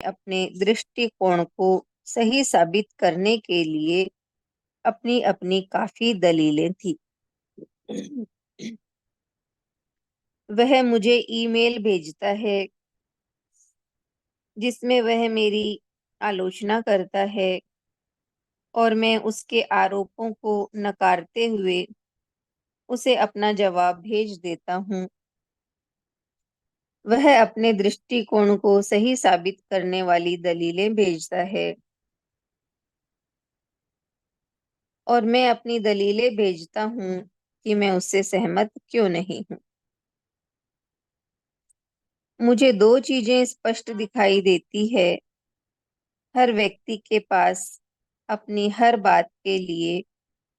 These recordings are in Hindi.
अपने दृष्टिकोण को सही साबित करने के लिए अपनी अपनी काफी दलीलें थी। वह मुझे ईमेल भेजता है जिसमें वह मेरी आलोचना करता है और मैं उसके आरोपों को नकारते हुए उसे अपना जवाब भेज देता हूँ। वह अपने दृष्टिकोण को सही साबित करने वाली दलीलें भेजता है और मैं अपनी दलीलें भेजता हूँ कि मैं उससे सहमत क्यों नहीं हूँ। मुझे दो चीजें स्पष्ट दिखाई देती है। हर व्यक्ति के पास अपनी हर बात के लिए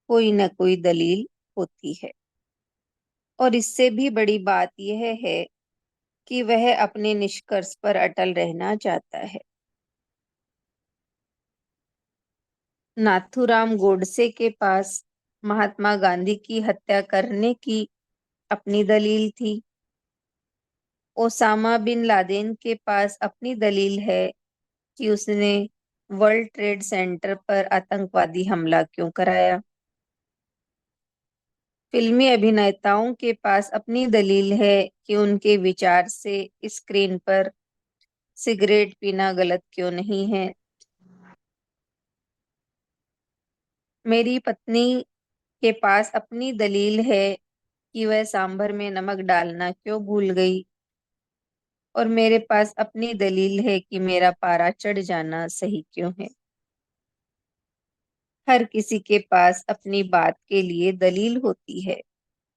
कोई न कोई दलील होती है और इससे भी बड़ी बात यह है कि वह अपने निष्कर्ष पर अटल रहना चाहता है। नाथूराम गोडसे के पास महात्मा गांधी की हत्या करने की अपनी दलील थी। ओसामा बिन लादेन के पास अपनी दलील है कि उसने वर्ल्ड ट्रेड सेंटर पर आतंकवादी हमला क्यों कराया। फिल्मी अभिनेताओं के पास अपनी दलील है कि उनके विचार से स्क्रीन पर सिगरेट पीना गलत क्यों नहीं है। मेरी पत्नी के पास अपनी दलील है कि वह सांभर में नमक डालना क्यों भूल गई और मेरे पास अपनी दलील है कि मेरा पारा चढ़ जाना सही क्यों है। हर किसी के पास अपनी बात के लिए दलील होती है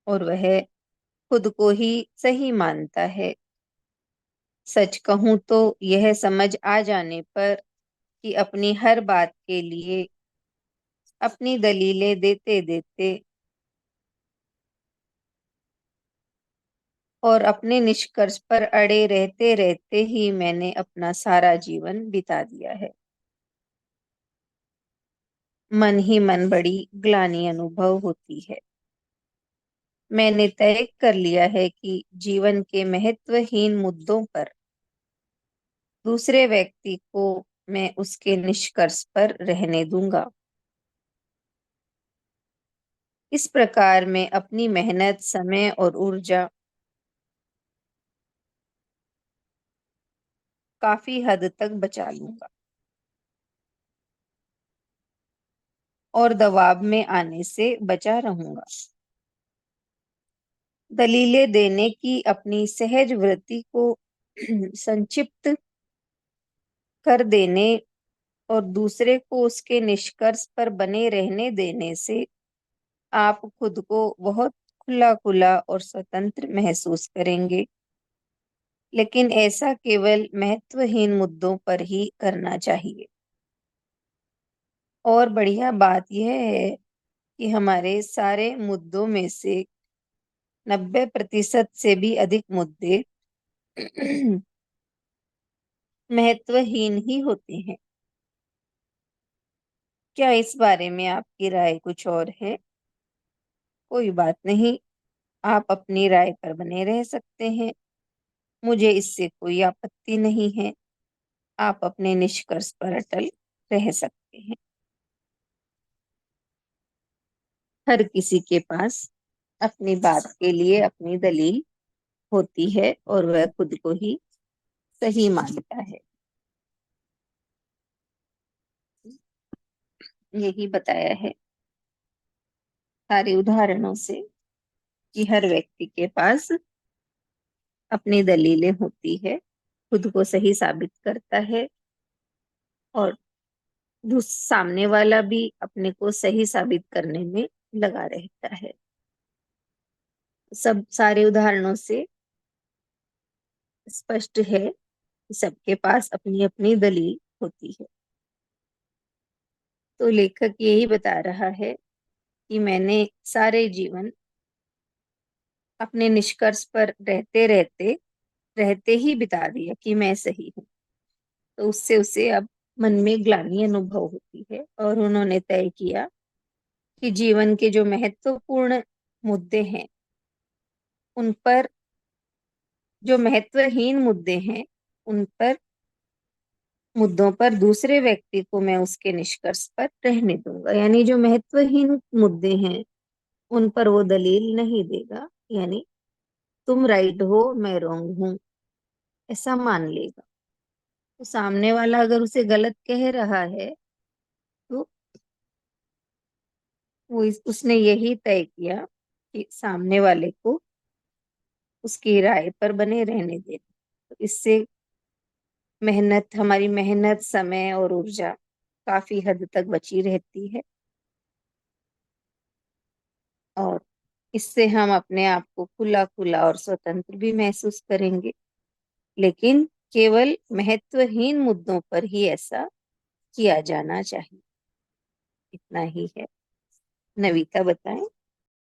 और वह खुद को ही सही मानता है। सच कहूं तो यह समझ आ जाने पर कि अपनी हर बात के लिए अपनी दलीलें देते देते और अपने निष्कर्ष पर अड़े रहते रहते ही मैंने अपना सारा जीवन बिता दिया है। मन ही मन बड़ी ग्लानि अनुभव होती है। मैंने तय कर लिया है कि जीवन के महत्वहीन मुद्दों पर दूसरे व्यक्ति को मैं उसके निष्कर्ष पर रहने दूंगा। इस प्रकार मैं अपनी मेहनत, समय और ऊर्जा काफी हद तक बचा लूंगा और दबाव में आने से बचा रहूंगा। दलीलें देने की अपनी सहज वृत्ति को संक्षिप्त कर देने और दूसरे को उसके निष्कर्ष पर बने रहने देने से आप खुद को बहुत खुला खुला और स्वतंत्र महसूस करेंगे। लेकिन ऐसा केवल महत्वहीन मुद्दों पर ही करना चाहिए। और बढ़िया बात यह है कि हमारे सारे मुद्दों में से 90% से भी अधिक मुद्दे महत्वहीन ही होते हैं। क्या इस बारे में आपकी राय कुछ और है? कोई बात नहीं, आप अपनी राय पर बने रह सकते हैं। मुझे इससे कोई आपत्ति नहीं है। आप अपने निष्कर्ष पर अटल रह सकते हैं। हर किसी के पास अपनी बात के लिए अपनी दलील होती है और वह खुद को ही सही मानता है। यही बताया है सारे उदाहरणों से कि हर व्यक्ति के पास अपनी दलीलें होती है, खुद को सही साबित करता है और सामने वाला भी अपने को सही साबित करने में लगा रहता है। सब सारे उदाहरणों से स्पष्ट है कि सबके पास अपनी अपनी दलील होती है। तो लेखक यही बता रहा है कि मैंने सारे जीवन अपने निष्कर्ष पर रहते रहते रहते ही बिता दिया कि मैं सही हूँ। तो उससे उसे अब मन में ग्लानि अनुभव होती है और उन्होंने तय किया कि जीवन के जो महत्वपूर्ण मुद्दे हैं उन पर, जो महत्वहीन मुद्दे हैं उन पर मुद्दों पर दूसरे व्यक्ति को मैं उसके निष्कर्ष पर रहने दूंगा। यानी जो महत्वहीन मुद्दे हैं उन पर वो दलील नहीं देगा, यानी तुम राइट हो मैं रॉन्ग हूं ऐसा मान लेगा। तो सामने वाला अगर उसे गलत कह रहा है तो उसने यही तय किया कि सामने वाले को उसकी राय पर बने रहने देना। तो इससे हमारी मेहनत, समय और ऊर्जा काफी हद तक बची रहती है, और इससे हम अपने आप को खुला खुला और स्वतंत्र भी महसूस करेंगे। लेकिन केवल महत्वहीन मुद्दों पर ही ऐसा किया जाना चाहिए। इतना ही है। नविता बताएं।